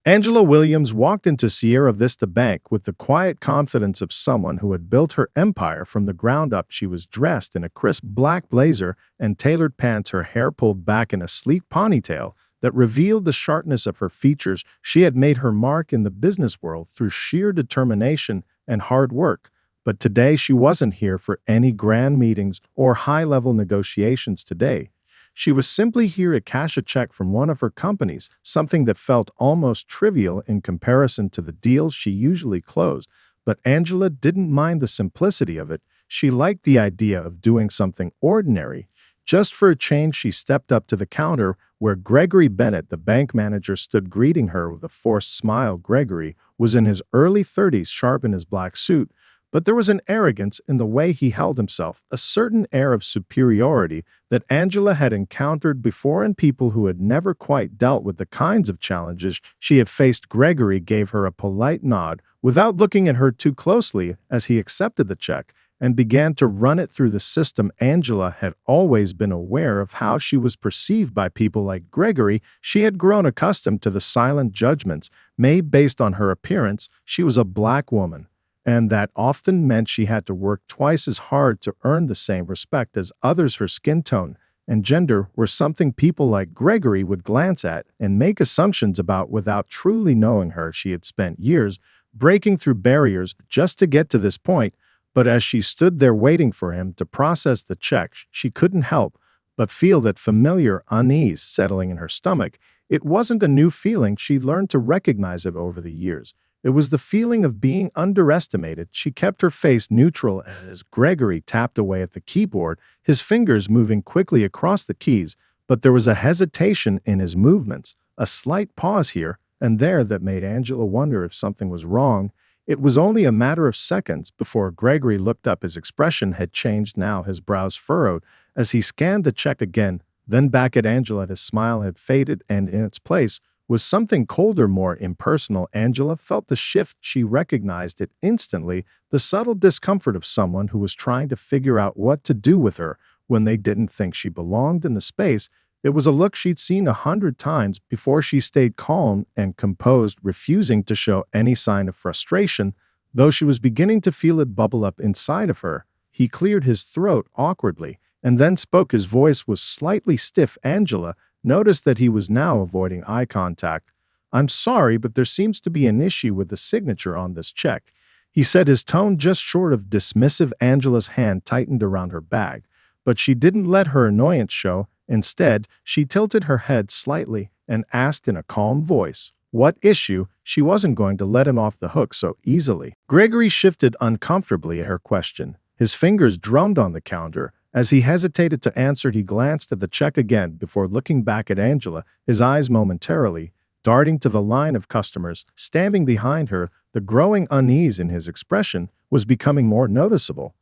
Angela Williams walked into Sierra Vista Bank with the quiet confidence of someone who had built her empire from the ground up. She was dressed in a crisp black blazer and tailored pants, her hair pulled back in a sleek ponytail that revealed the sharpness of her features. She had made her mark in the business world through sheer determination and hard work. But today she wasn't here for any grand meetings or high-level negotiations today. She was simply here to cash a check from one of her companies, something that felt almost trivial in comparison to the deals she usually closed. But Angela didn't mind the simplicity of it. She liked the idea of doing something ordinary. Just for a change, she stepped up to the counter where Gregory Bennett, the bank manager, stood greeting her with a forced smile. Gregory was in his early 30s, sharp in his black suit, but there was an arrogance in the way he held himself, a certain air of superiority that Angela had encountered before in people who had never quite dealt with the kinds of challenges she had faced. Gregory gave her a polite nod without looking at her too closely as he accepted the check and began to run it through the system. Angela had always been aware of how she was perceived by people like Gregory. She had grown accustomed to the silent judgments made based on her appearance. She was a black woman, and that often meant she had to work twice as hard to earn the same respect as others. Her skin tone and gender were something people like Gregory would glance at and make assumptions about without truly knowing her. She had spent years breaking through barriers just to get to this point, but as she stood there waiting for him to process the check, she couldn't help but feel that familiar unease settling in her stomach. It wasn't a new feeling. She'd learned to recognize it over the years. It was the feeling of being underestimated. She kept her face neutral as Gregory tapped away at the keyboard, his fingers moving quickly across the keys, but there was a hesitation in his movements, a slight pause here and there that made Angela wonder if something was wrong. It was only a matter of seconds before Gregory looked up. His expression had changed now, his brows furrowed as he scanned the check again, then back at Angela. His smile had faded, and in its place was something colder, more impersonal. Angela felt the shift. She recognized it instantly, the subtle discomfort of someone who was trying to figure out what to do with her when they didn't think she belonged in the space. It was a look she'd seen 100 times before. She stayed calm and composed, refusing to show any sign of frustration, though she was beginning to feel it bubble up inside of her. He cleared his throat awkwardly and then spoke. His voice was slightly stiff. Angela noticed that he was now avoiding eye contact. "I'm sorry, but there seems to be an issue with the signature on this check," he said, his tone just short of dismissive. Angela's hand tightened around her bag, but she didn't let her annoyance show. Instead, she tilted her head slightly and asked in a calm voice, "What issue?" She wasn't going to let him off the hook so easily. Gregory shifted uncomfortably at her question. His fingers drummed on the counter. As he hesitated to answer, he glanced at the check again before looking back at Angela, his eyes momentarily darting to the line of customers standing behind her. The growing unease in his expression was becoming more noticeable.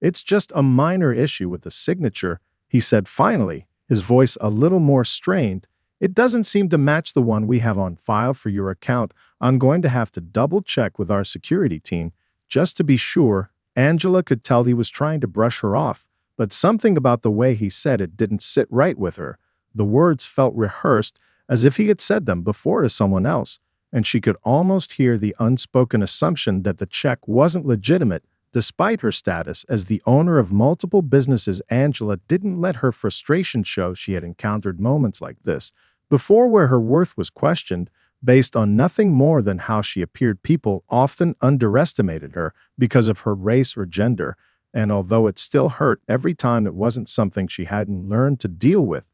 "It's just a minor issue with the signature," he said finally, his voice a little more strained. "It doesn't seem to match the one we have on file for your account. I'm going to have to double-check with our security team just to be sure." Angela could tell he was trying to brush her off, but something about the way he said it didn't sit right with her. The words felt rehearsed, as if he had said them before to someone else, and she could almost hear the unspoken assumption that the check wasn't legitimate. Despite her status as the owner of multiple businesses, Angela didn't let her frustration show. She had encountered moments like this before, where her worth was questioned based on nothing more than how she appeared. People often underestimated her because of her race or gender, and although it still hurt every time, it wasn't something she hadn't learned to deal with.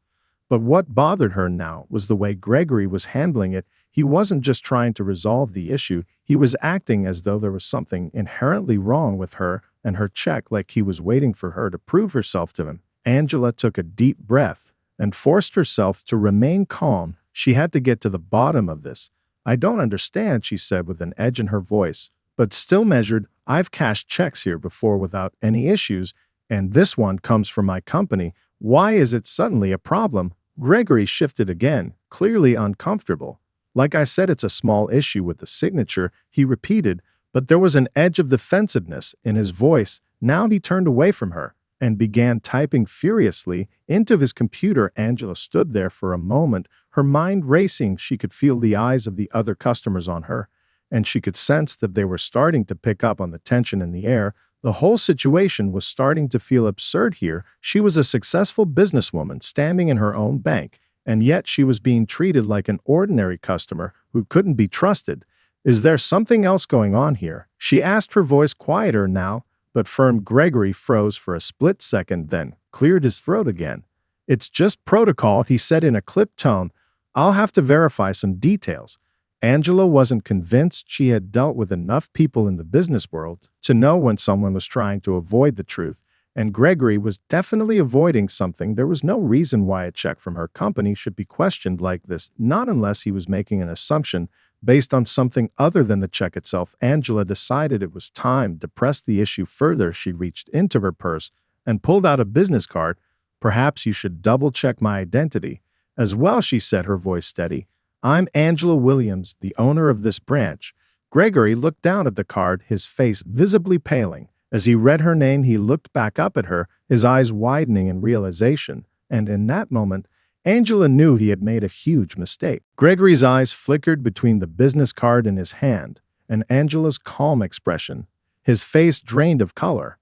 But what bothered her now was the way Gregory was handling it. He wasn't just trying to resolve the issue, he was acting as though there was something inherently wrong with her and her check, like he was waiting for her to prove herself to him. Angela took a deep breath and forced herself to remain calm. She had to get to the bottom of this. "I don't understand," she said with an edge in her voice, but still measured. "I've cashed checks here before without any issues, and this one comes from my company. Why is it suddenly a problem?" Gregory shifted again, clearly uncomfortable. "Like I said, it's a small issue with the signature," he repeated, but there was an edge of defensiveness in his voice. Now he turned away from her and began typing furiously into his computer. Angela stood there for a moment, Her mind racing, she could feel the eyes of the other customers on her, and she could sense that they were starting to pick up on the tension in the air. The whole situation was starting to feel absurd here. She was a successful businesswoman standing in her own bank, and yet she was being treated like an ordinary customer who couldn't be trusted. Is there something else going on here? She asked, her voice quieter now, but firm. Gregory froze for a split second, then cleared his throat again. It's just protocol, he said in a clipped tone. I'll have to verify some details. Angela wasn't convinced she had dealt with enough people in the business world to know when someone was trying to avoid the truth, and Gregory was definitely avoiding something. There was no reason why a check from her company should be questioned like this, not unless he was making an assumption based on something other than the check itself. Angela decided it was time to press the issue further. She reached into her purse and pulled out a business card. Perhaps you should double-check my identity as well, she said, her voice steady. I'm Angela Williams, the owner of this branch. Gregory looked down at the card, his face visibly paling. As he read her name, he looked back up at her, his eyes widening in realization, and in that moment, Angela knew he had made a huge mistake. Gregory's eyes flickered between the business card in his hand and Angela's calm expression, his face drained of color.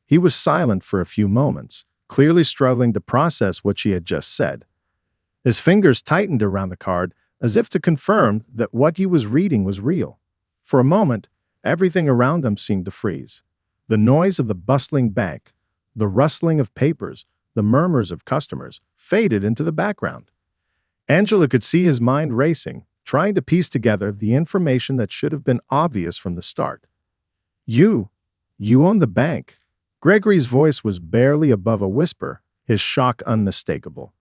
He was silent for a few moments, clearly struggling to process what she had just said. His fingers tightened around the card, as if to confirm that what he was reading was real. For a moment, everything around him seemed to freeze. The noise of the bustling bank, the rustling of papers, the murmurs of customers faded into the background. Angela could see his mind racing, trying to piece together the information that should have been obvious from the start. You own the bank. Gregory's voice was barely above a whisper, his shock unmistakable.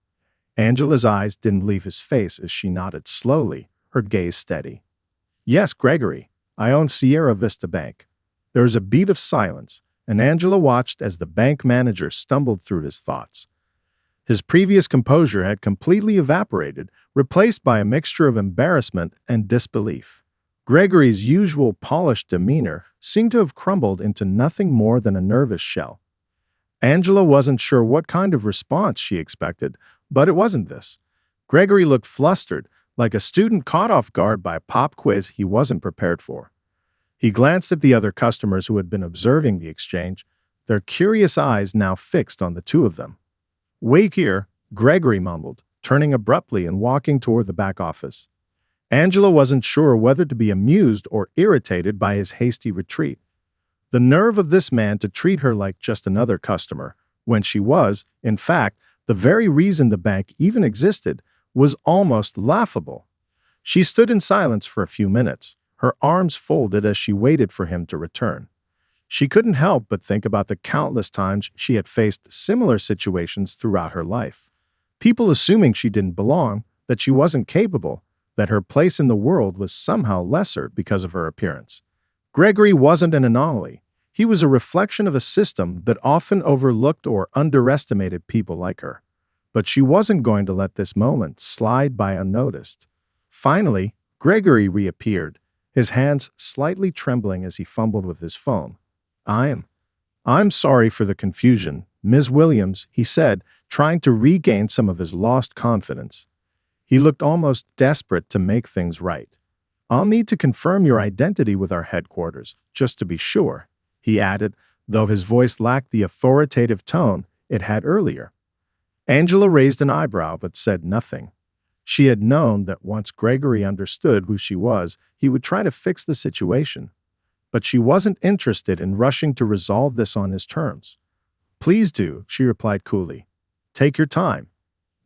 Angela's eyes didn't leave his face as she nodded slowly, her gaze steady. Yes, Gregory, I own Sierra Vista Bank. There was a beat of silence, and Angela watched as the bank manager stumbled through his thoughts. His previous composure had completely evaporated, replaced by a mixture of embarrassment and disbelief. Gregory's usual polished demeanor seemed to have crumbled into nothing more than a nervous shell. Angela wasn't sure what kind of response she expected, but it wasn't this. Gregory looked flustered, like a student caught off guard by a pop quiz he wasn't prepared for. He glanced at the other customers who had been observing the exchange, their curious eyes now fixed on the two of them. Wait here, Gregory mumbled, turning abruptly and walking toward the back office. Angela wasn't sure whether to be amused or irritated by his hasty retreat. The nerve of this man to treat her like just another customer, when she was, in fact, the very reason the bank even existed, was almost laughable. She stood in silence for a few minutes, her arms folded as she waited for him to return. She couldn't help but think about the countless times she had faced similar situations throughout her life. People assuming she didn't belong, that she wasn't capable, that her place in the world was somehow lesser because of her appearance. Gregory wasn't an anomaly. He was a reflection of a system that often overlooked or underestimated people like her. But she wasn't going to let this moment slide by unnoticed. Finally, Gregory reappeared, his hands slightly trembling as he fumbled with his phone. I'm sorry for the confusion, Ms. Williams, he said, trying to regain some of his lost confidence. He looked almost desperate to make things right. I'll need to confirm your identity with our headquarters, just to be sure, he added, though his voice lacked the authoritative tone it had earlier. Angela raised an eyebrow but said nothing. She had known that once Gregory understood who she was, he would try to fix the situation. But she wasn't interested in rushing to resolve this on his terms. Please do, she replied coolly. Take your time.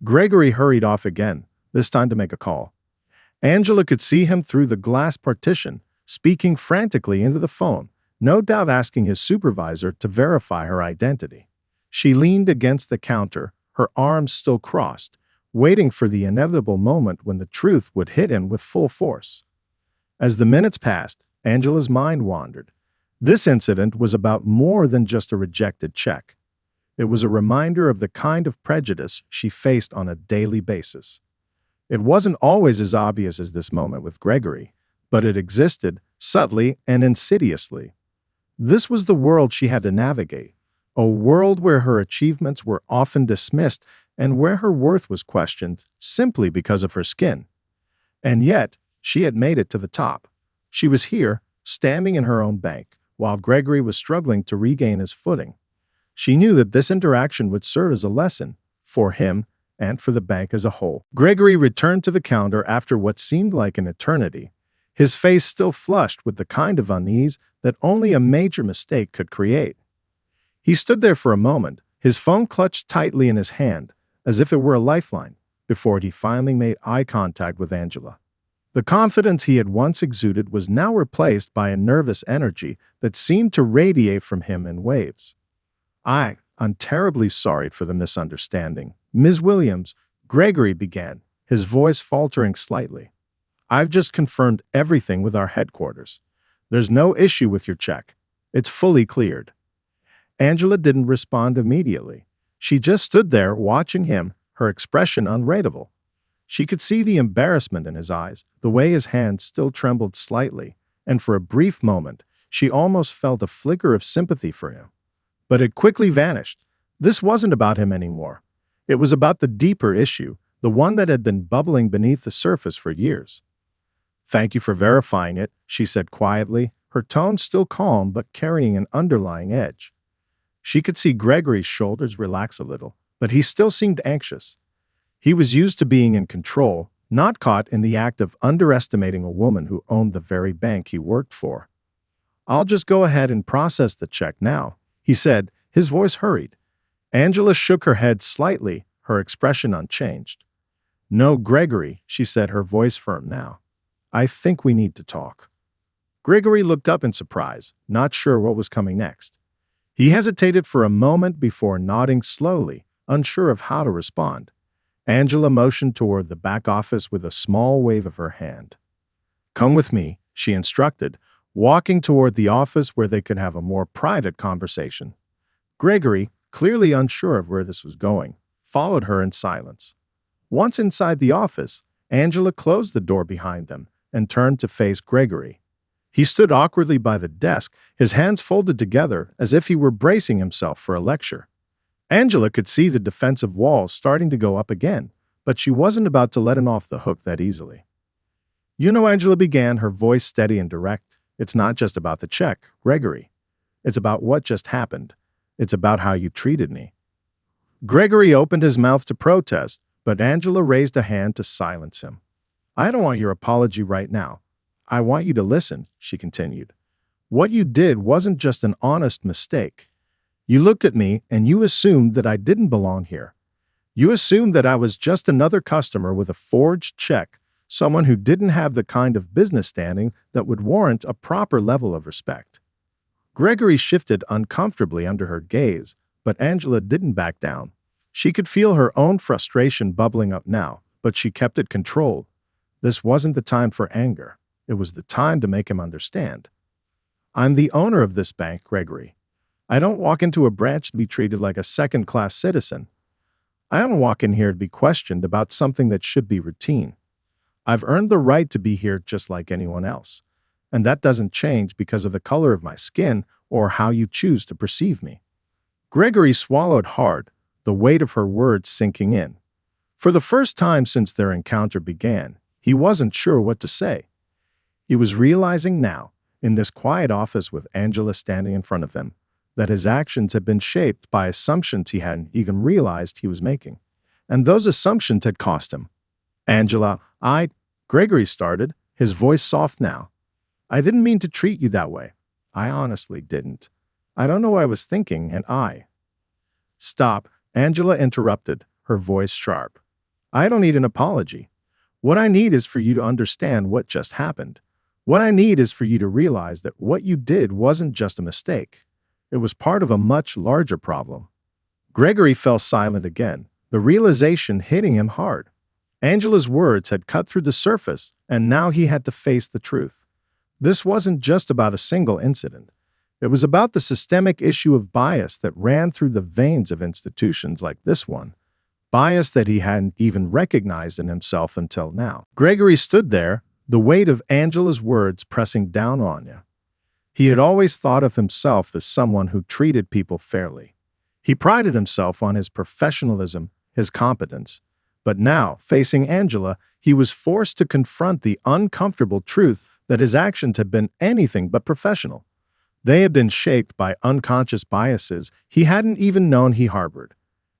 Gregory hurried off again, this time to make a call. Angela could see him through the glass partition, speaking frantically into the phone, no doubt asking his supervisor to verify her identity. She leaned against the counter, her arms still crossed, waiting for the inevitable moment when the truth would hit him with full force. As the minutes passed, Angela's mind wandered. This incident was about more than just a rejected check. It was a reminder of the kind of prejudice she faced on a daily basis. It wasn't always as obvious as this moment with Gregory, but it existed subtly and insidiously. This was the world she had to navigate, A world where her achievements were often dismissed and where her worth was questioned simply because of her skin. And yet, she had made it to the top. She was here, standing in her own bank, while Gregory was struggling to regain his footing. She knew that this interaction would serve as a lesson for him and for the bank as a whole. Gregory returned to the counter after what seemed like an eternity, his face still flushed with the kind of unease that only a major mistake could create. He stood there for a moment, his phone clutched tightly in his hand, as if it were a lifeline, before he finally made eye contact with Angela. The confidence he had once exuded was now replaced by a nervous energy that seemed to radiate from him in waves. I'm terribly sorry for the misunderstanding. Ms. Williams, Gregory began, his voice faltering slightly. I've just confirmed everything with our headquarters. There's no issue with your check. It's fully cleared. Angela didn't respond immediately. She just stood there watching him, her expression unreadable. She could see the embarrassment in his eyes, the way his hand still trembled slightly, and for a brief moment, she almost felt a flicker of sympathy for him. But it quickly vanished. This wasn't about him anymore. It was about the deeper issue, the one that had been bubbling beneath the surface for years. Thank you for verifying it, she said quietly, her tone still calm but carrying an underlying edge. She could see Gregory's shoulders relax a little, but he still seemed anxious. He was used to being in control, not caught in the act of underestimating a woman who owned the very bank he worked for. I'll just go ahead and process the check now, he said, his voice hurried. Angela shook her head slightly, her expression unchanged. No, Gregory, she said, her voice firm now. I think we need to talk. Gregory looked up in surprise, not sure what was coming next. He hesitated for a moment before nodding slowly, unsure of how to respond. Angela motioned toward the back office with a small wave of her hand. Come with me, she instructed, walking toward the office where they could have a more private conversation. Gregory, clearly unsure of where this was going, followed her in silence. Once inside the office, Angela closed the door behind them and turned to face Gregory. He stood awkwardly by the desk, his hands folded together as if he were bracing himself for a lecture. Angela could see the defensive walls starting to go up again, but she wasn't about to let him off the hook that easily. You know, Angela began, her voice steady and direct, it's not just about the check, Gregory. It's about what just happened. It's about how you treated me. Gregory opened his mouth to protest, but Angela raised a hand to silence him. I don't want your apology right now. I want you to listen, she continued. What you did wasn't just an honest mistake. You looked at me and you assumed that I didn't belong here. You assumed that I was just another customer with a forged check, someone who didn't have the kind of business standing that would warrant a proper level of respect. Gregory shifted uncomfortably under her gaze, but Angela didn't back down. She could feel her own frustration bubbling up now, but she kept it controlled. This wasn't the time for anger. It was the time to make him understand. I'm the owner of this bank, Gregory. I don't walk into a branch to be treated like a second-class citizen. I don't walk in here to be questioned about something that should be routine. I've earned the right to be here just like anyone else, and that doesn't change because of the color of my skin or how you choose to perceive me. Gregory swallowed hard, the weight of her words sinking in. For the first time since their encounter began, he wasn't sure what to say. He was realizing now, in this quiet office with Angela standing in front of him, that his actions had been shaped by assumptions he hadn't even realized he was making. And those assumptions had cost him. Angela, Gregory started, his voice soft now. I didn't mean to treat you that way. I honestly didn't. I don't know what I was thinking, and Stop, Angela interrupted, her voice sharp. I don't need an apology. What I need is for you to understand what just happened. What I need is for you to realize that what you did wasn't just a mistake. It was part of a much larger problem. Gregory fell silent again, the realization hitting him hard. Angela's words had cut through the surface, and now he had to face the truth. This wasn't just about a single incident. It was about the systemic issue of bias that ran through the veins of institutions like this one, bias that he hadn't even recognized in himself until now. Gregory stood there, the weight of Angela's words pressing down on him. He had always thought of himself as someone who treated people fairly. He prided himself on his professionalism, his competence. But now, facing Angela, he was forced to confront the uncomfortable truth that his actions had been anything but professional. They had been shaped by unconscious biases he hadn't even known he harbored.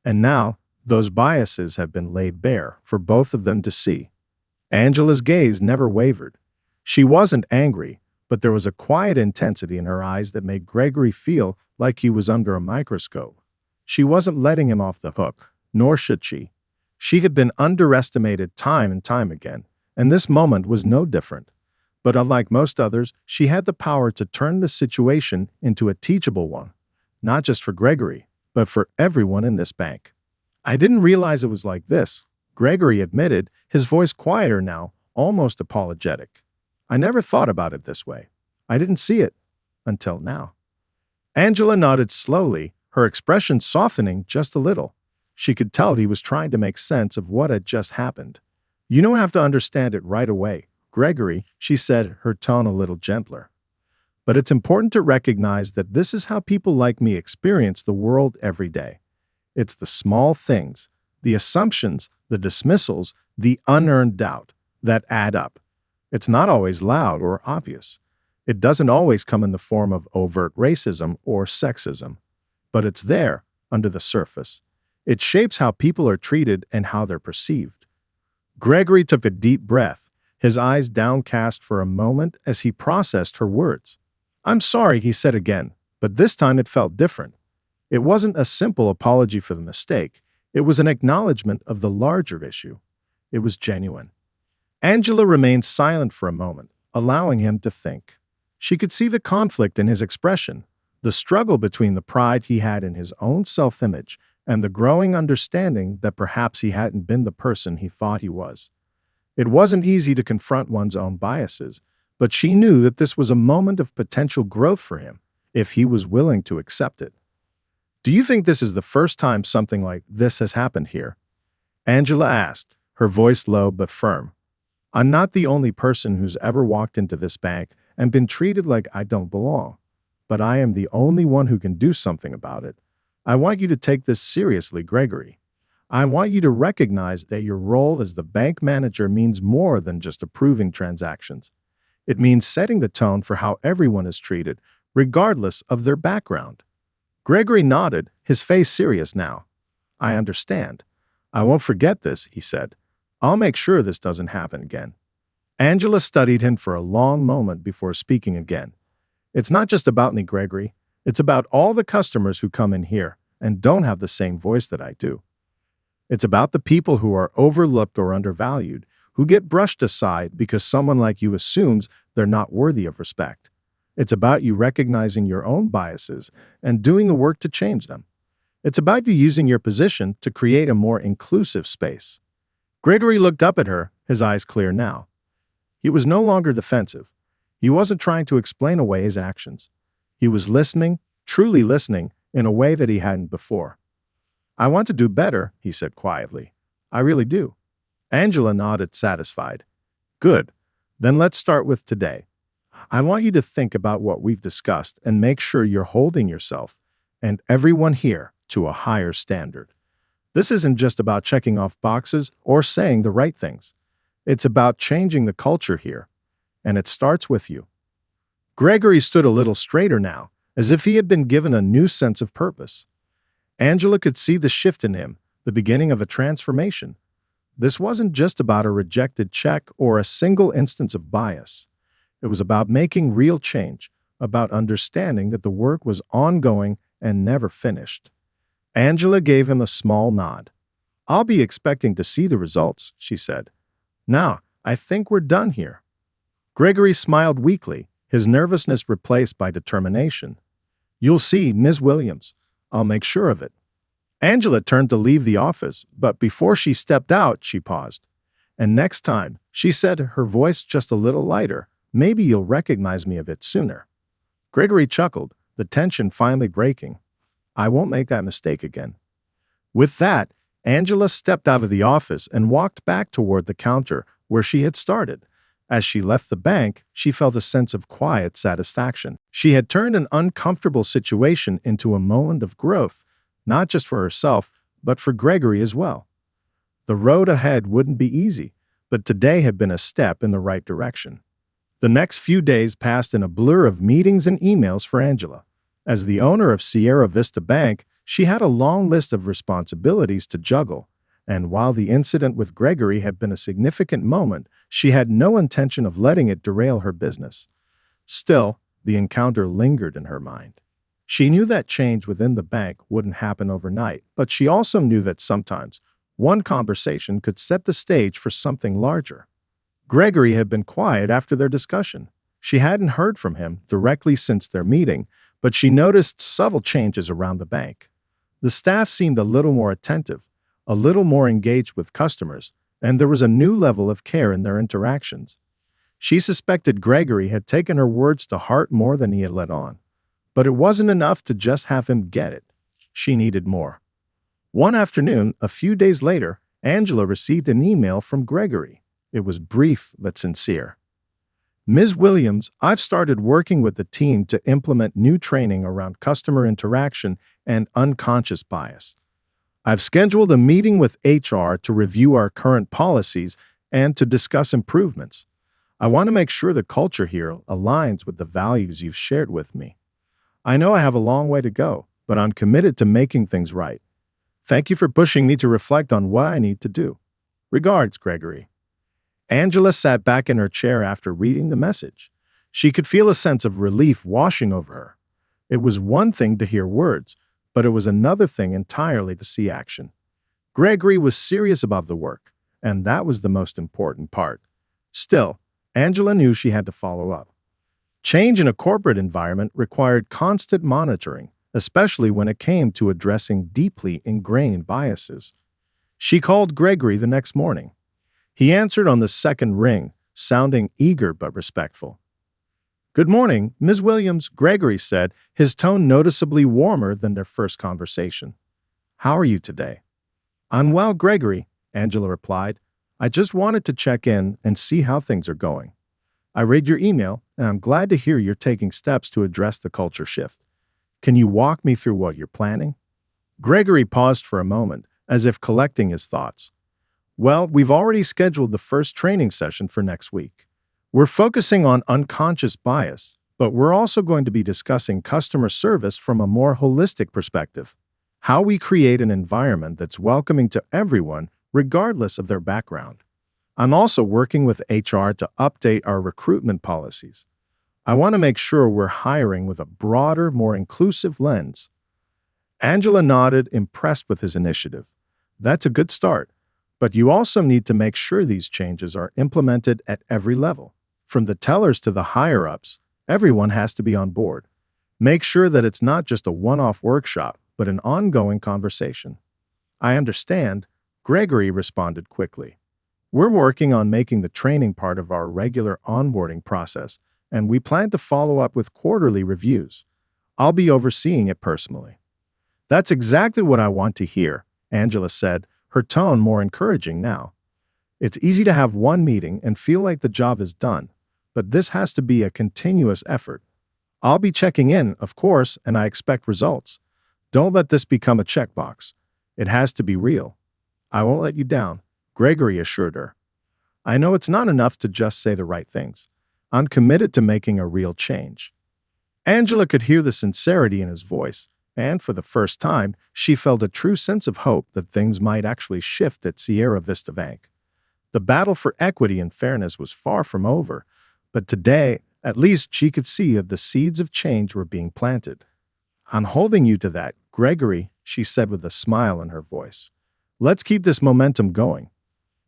And now, those biases have been laid bare for both of them to see. Angela's gaze never wavered. She wasn't angry, but there was a quiet intensity in her eyes that made Gregory feel like he was under a microscope. She wasn't letting him off the hook, nor should she. She had been underestimated time and time again, and this moment was no different. But unlike most others, she had the power to turn the situation into a teachable one, not just for Gregory, but for everyone in this bank. I didn't realize it was like this, Gregory admitted, his voice quieter now, almost apologetic. I never thought about it this way. I didn't see it until now. Angela nodded slowly, her expression softening just a little. She could tell he was trying to make sense of what had just happened. You don't have to understand it right away, Gregory, she said, her tone a little gentler. But it's important to recognize that this is how people like me experience the world every day. It's the small things, the assumptions, the dismissals, the unearned doubt that add up. It's not always loud or obvious. It doesn't always come in the form of overt racism or sexism. But it's there, under the surface. It shapes how people are treated and how they're perceived. Gregory took a deep breath, his eyes downcast for a moment as he processed her words. I'm sorry, he said again, but this time it felt different. It wasn't a simple apology for the mistake. It was an acknowledgement of the larger issue. It was genuine. Angela remained silent for a moment, allowing him to think. She could see the conflict in his expression, the struggle between the pride he had in his own self-image and the growing understanding that perhaps he hadn't been the person he thought he was. It wasn't easy to confront one's own biases, but she knew that this was a moment of potential growth for him, if he was willing to accept it. Do you think this is the first time something like this has happened here? Angela asked, her voice low but firm. I'm not the only person who's ever walked into this bank and been treated like I don't belong, but I am the only one who can do something about it. I want you to take this seriously, Gregory. I want you to recognize that your role as the bank manager means more than just approving transactions. It means setting the tone for how everyone is treated, regardless of their background. Gregory nodded, his face serious now. I understand. I won't forget this, he said. I'll make sure this doesn't happen again. Angela studied him for a long moment before speaking again. It's not just about me, Gregory. It's about all the customers who come in here and don't have the same voice that I do. It's about the people who are overlooked or undervalued, who get brushed aside because someone like you assumes they're not worthy of respect. It's about you recognizing your own biases and doing the work to change them. It's about you using your position to create a more inclusive space. Gregory looked up at her, his eyes clear now. He was no longer defensive. He wasn't trying to explain away his actions. He was listening, truly listening, in a way that he hadn't before. I want to do better, he said quietly. I really do. Angela nodded, satisfied. Good. Then let's start with today. I want you to think about what we've discussed and make sure you're holding yourself and everyone here to a higher standard. This isn't just about checking off boxes or saying the right things. It's about changing the culture here, and it starts with you. Gregory stood a little straighter now, as if he had been given a new sense of purpose. Angela could see the shift in him, the beginning of a transformation. This wasn't just about a rejected check or a single instance of bias. It was about making real change, about understanding that the work was ongoing and never finished. Angela gave him a small nod. I'll be expecting to see the results, she said. Now, I think we're done here. Gregory smiled weakly, his nervousness replaced by determination. You'll see, Ms. Williams. I'll make sure of it. Angela turned to leave the office, but before she stepped out, she paused. And next time, she said, her voice just a little lighter, maybe you'll recognize me a bit sooner. Gregory chuckled, the tension finally breaking. I won't make that mistake again. With that, Angela stepped out of the office and walked back toward the counter where she had started. As she left the bank, she felt a sense of quiet satisfaction. She had turned an uncomfortable situation into a moment of growth, not just for herself, but for Gregory as well. The road ahead wouldn't be easy, but today had been a step in the right direction. The next few days passed in a blur of meetings and emails for Angela. As the owner of Sierra Vista Bank, she had a long list of responsibilities to juggle, and while the incident with Gregory had been a significant moment, she had no intention of letting it derail her business. Still, the encounter lingered in her mind. She knew that change within the bank wouldn't happen overnight, but she also knew that sometimes one conversation could set the stage for something larger. Gregory had been quiet after their discussion. She hadn't heard from him directly since their meeting, but she noticed subtle changes around the bank. The staff seemed a little more attentive, a little more engaged with customers, and there was a new level of care in their interactions. She suspected Gregory had taken her words to heart more than he had let on. But it wasn't enough to just have him get it. She needed more. One afternoon, a few days later, Angela received an email from Gregory. It was brief but sincere. Ms. Williams, I've started working with the team to implement new training around customer interaction and unconscious bias. I've scheduled a meeting with HR to review our current policies and to discuss improvements. I want to make sure the culture here aligns with the values you've shared with me. I know I have a long way to go, but I'm committed to making things right. Thank you for pushing me to reflect on what I need to do. Regards, Gregory. Angela sat back in her chair after reading the message. She could feel a sense of relief washing over her. It was one thing to hear words, but it was another thing entirely to see action. Gregory was serious about the work, and that was the most important part. Still, Angela knew she had to follow up. Change in a corporate environment required constant monitoring, especially when it came to addressing deeply ingrained biases. She called Gregory the next morning. He answered on the second ring, sounding eager but respectful. "Good morning, Ms. Williams," Gregory said, his tone noticeably warmer than their first conversation. "How are you today?" "I'm well, Gregory," Angela replied. "I just wanted to check in and see how things are going. I read your email, and I'm glad to hear you're taking steps to address the culture shift. Can you walk me through what you're planning?" Gregory paused for a moment, as if collecting his thoughts. "Well, we've already scheduled the first training session for next week. We're focusing on unconscious bias, but we're also going to be discussing customer service from a more holistic perspective. How we create an environment that's welcoming to everyone, regardless of their background. I'm also working with HR to update our recruitment policies. I want to make sure we're hiring with a broader, more inclusive lens." Angela nodded, impressed with his initiative. "That's a good start. But you also need to make sure these changes are implemented at every level. From the tellers to the higher-ups, everyone has to be on board. Make sure that it's not just a one-off workshop, but an ongoing conversation." "I understand," Gregory responded quickly. "We're working on making the training part of our regular onboarding process, and we plan to follow up with quarterly reviews. I'll be overseeing it personally." "That's exactly what I want to hear," Angela said, her tone more encouraging now. "It's easy to have one meeting and feel like the job is done, but this has to be a continuous effort. I'll be checking in, of course, and I expect results. Don't let this become a checkbox. It has to be real." "I won't let you down," Gregory assured her. "I know it's not enough to just say the right things. I'm committed to making a real change." Angela could hear the sincerity in his voice, and for the first time, she felt a true sense of hope that things might actually shift at Sierra Vista Bank. The battle for equity and fairness was far from over, but today, at least she could see that the seeds of change were being planted. "I'm holding you to that, Gregory," she said with a smile in her voice. "Let's keep this momentum going."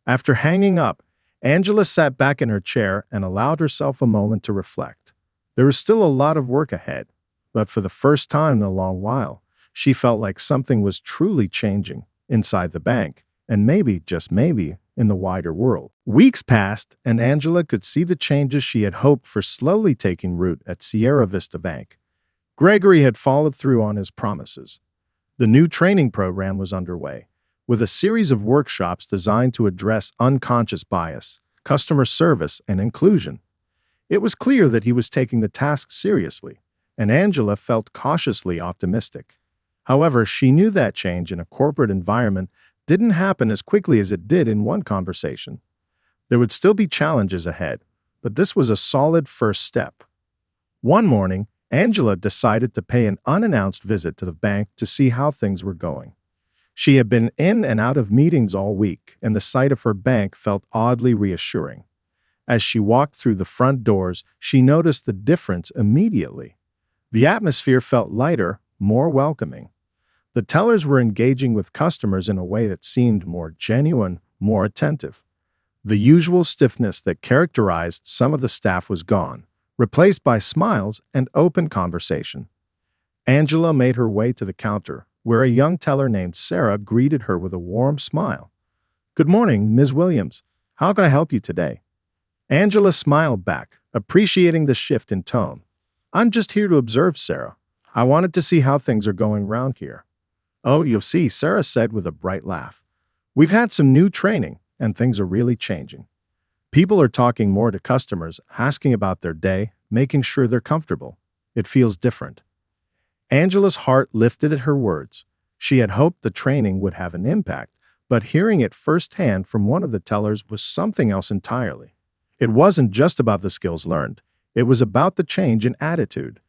After hanging up, Angela sat back in her chair and allowed herself a moment to reflect. There was still a lot of work ahead, but for the first time in a long while, she felt like something was truly changing inside the bank, and maybe, just maybe, in the wider world. Weeks passed, and Angela could see the changes she had hoped for slowly taking root at Sierra Vista Bank. Gregory had followed through on his promises. The new training program was underway, with a series of workshops designed to address unconscious bias, customer service, and inclusion. It was clear that he was taking the task seriously, and Angela felt cautiously optimistic. However, she knew that change in a corporate environment didn't happen as quickly as it did in one conversation. There would still be challenges ahead, but this was a solid first step. One morning, Angela decided to pay an unannounced visit to the bank to see how things were going. She had been in and out of meetings all week, and the sight of her bank felt oddly reassuring. As she walked through the front doors, she noticed the difference immediately. The atmosphere felt lighter, more welcoming. The tellers were engaging with customers in a way that seemed more genuine, more attentive. The usual stiffness that characterized some of the staff was gone, replaced by smiles and open conversation. Angela made her way to the counter, where a young teller named Sarah greeted her with a warm smile. "Good morning, Ms. Williams. How can I help you today?" Angela smiled back, appreciating the shift in tone. "I'm just here to observe, Sarah. I wanted to see how things are going around here." "Oh, you'll see," Sarah said with a bright laugh. "We've had some new training, and things are really changing. People are talking more to customers, asking about their day, making sure they're comfortable. It feels different." Angela's heart lifted at her words. She had hoped the training would have an impact, but hearing it firsthand from one of the tellers was something else entirely. It wasn't just about the skills learned. It was about the change in attitude.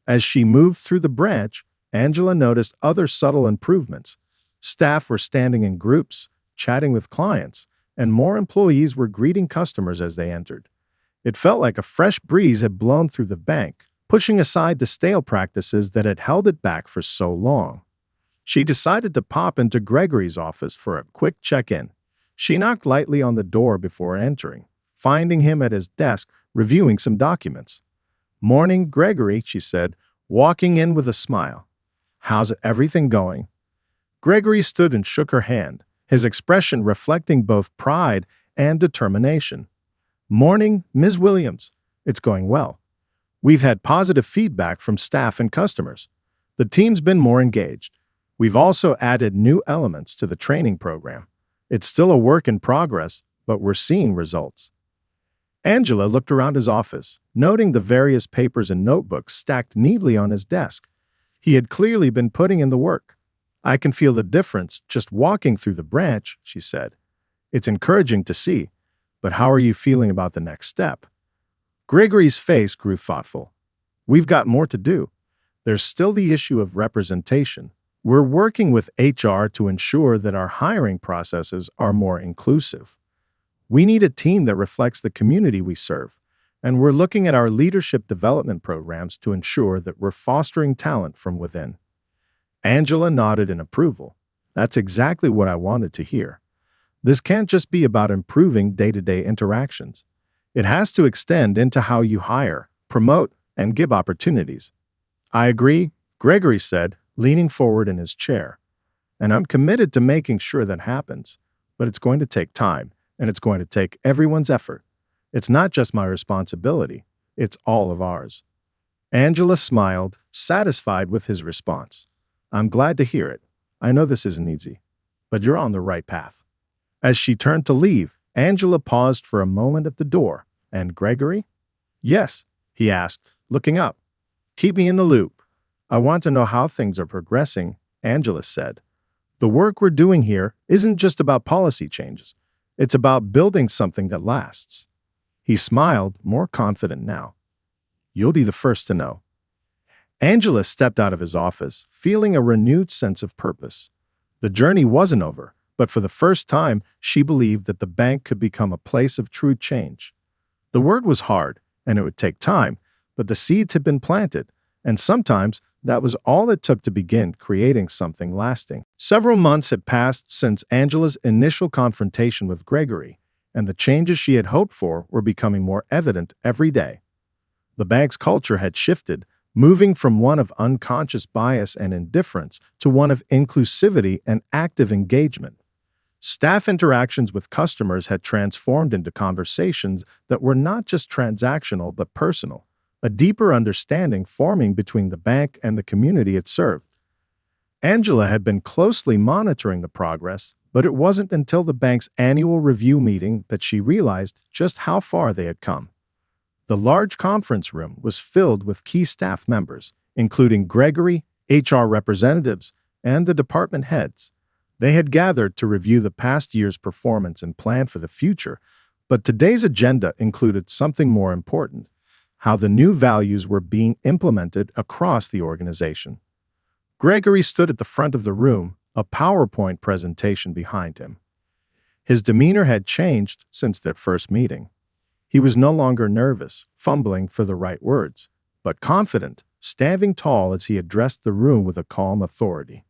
As she moved through the branch, Angela noticed other subtle improvements. Staff were standing in groups, chatting with clients, and more employees were greeting customers as they entered. It felt like a fresh breeze had blown through the bank, pushing aside the stale practices that had held it back for so long. She decided to pop into Gregory's office for a quick check-in. She knocked lightly on the door before entering, finding him at his desk reviewing some documents. "Morning, Gregory," she said, walking in with a smile. "How's everything going?" Gregory stood and shook her hand, his expression reflecting both pride and determination. "Morning, Ms. Williams. It's going well. We've had positive feedback from staff and customers. The team's been more engaged. We've also added new elements to the training program. It's still a work in progress, but we're seeing results." Angela looked around his office, noting the various papers and notebooks stacked neatly on his desk. He had clearly been putting in the work. "I can feel the difference just walking through the branch," she said. "It's encouraging to see, but how are you feeling about the next step?" Gregory's face grew thoughtful. "We've got more to do. There's still the issue of representation. We're working with HR to ensure that our hiring processes are more inclusive. We need a team that reflects the community we serve, and we're looking at our leadership development programs to ensure that we're fostering talent from within." Angela nodded in approval. "That's exactly what I wanted to hear. This can't just be about improving day-to-day interactions. It has to extend into how you hire, promote, and give opportunities." "I agree," Gregory said, leaning forward in his chair. "And I'm committed to making sure that happens. But it's going to take time, and it's going to take everyone's effort. It's not just my responsibility, it's all of ours." Angela smiled, satisfied with his response. "I'm glad to hear it. I know this isn't easy, but you're on the right path." As she turned to leave, Angela paused for a moment at the door. "And Gregory?" "Yes," he asked, looking up. "Keep me in the loop. I want to know how things are progressing," Angela said. "The work we're doing here isn't just about policy changes. It's about building something that lasts." He smiled, more confident now. "You'll be the first to know." Angela stepped out of his office, feeling a renewed sense of purpose. The journey wasn't over, but for the first time, she believed that the bank could become a place of true change. The work was hard, and it would take time, but the seeds had been planted, and sometimes that was all it took to begin creating something lasting. Several months had passed since Angela's initial confrontation with Gregory, and the changes she had hoped for were becoming more evident every day. The bank's culture had shifted, moving from one of unconscious bias and indifference to one of inclusivity and active engagement. Staff interactions with customers had transformed into conversations that were not just transactional but personal, a deeper understanding forming between the bank and the community it served. Angela had been closely monitoring the progress, but it wasn't until the bank's annual review meeting that she realized just how far they had come. The large conference room was filled with key staff members, including Gregory, HR representatives, and the department heads. They had gathered to review the past year's performance and plan for the future, but today's agenda included something more important: how the new values were being implemented across the organization. Gregory stood at the front of the room, a PowerPoint presentation behind him. His demeanor had changed since their first meeting. He was no longer nervous, fumbling for the right words, but confident, standing tall as he addressed the room with a calm authority.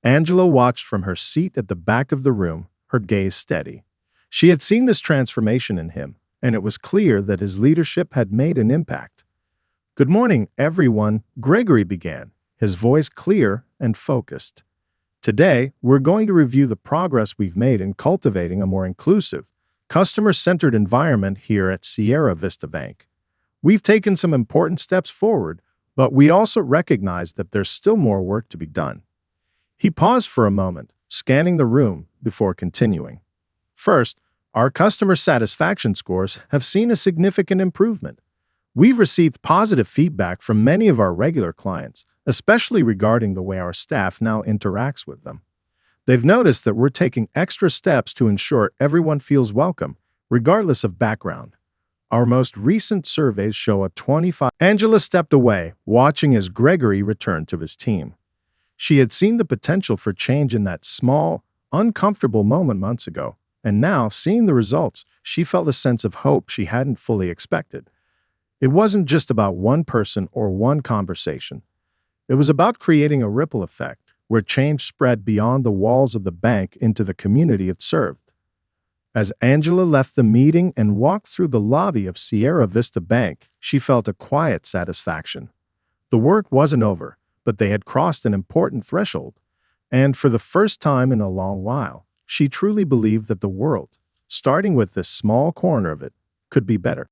Angela watched from her seat at the back of the room, her gaze steady. She had seen this transformation in him, and it was clear that his leadership had made an impact. "Good morning, everyone," Gregory began, his voice clear and focused. "Today, we're going to review the progress we've made in cultivating a more inclusive, customer-centered environment here at Sierra Vista Bank. We've taken some important steps forward, but we also recognize that there's still more work to be done." He paused for a moment, scanning the room before continuing. "First, our customer satisfaction scores have seen a significant improvement. We've received positive feedback from many of our regular clients, especially regarding the way our staff now interacts with them. They've noticed that we're taking extra steps to ensure everyone feels welcome, regardless of background. Our most recent surveys show a 25." Angela stepped away, watching as Gregory returned to his team. She had seen the potential for change in that small, uncomfortable moment months ago, and now, seeing the results, she felt a sense of hope she hadn't fully expected. It wasn't just about one person or one conversation. It was about creating a ripple effect, where change spread beyond the walls of the bank into the community it served. As Angela left the meeting and walked through the lobby of Sierra Vista Bank, she felt a quiet satisfaction. The work wasn't over, but they had crossed an important threshold, and for the first time in a long while, she truly believed that the world, starting with this small corner of it, could be better.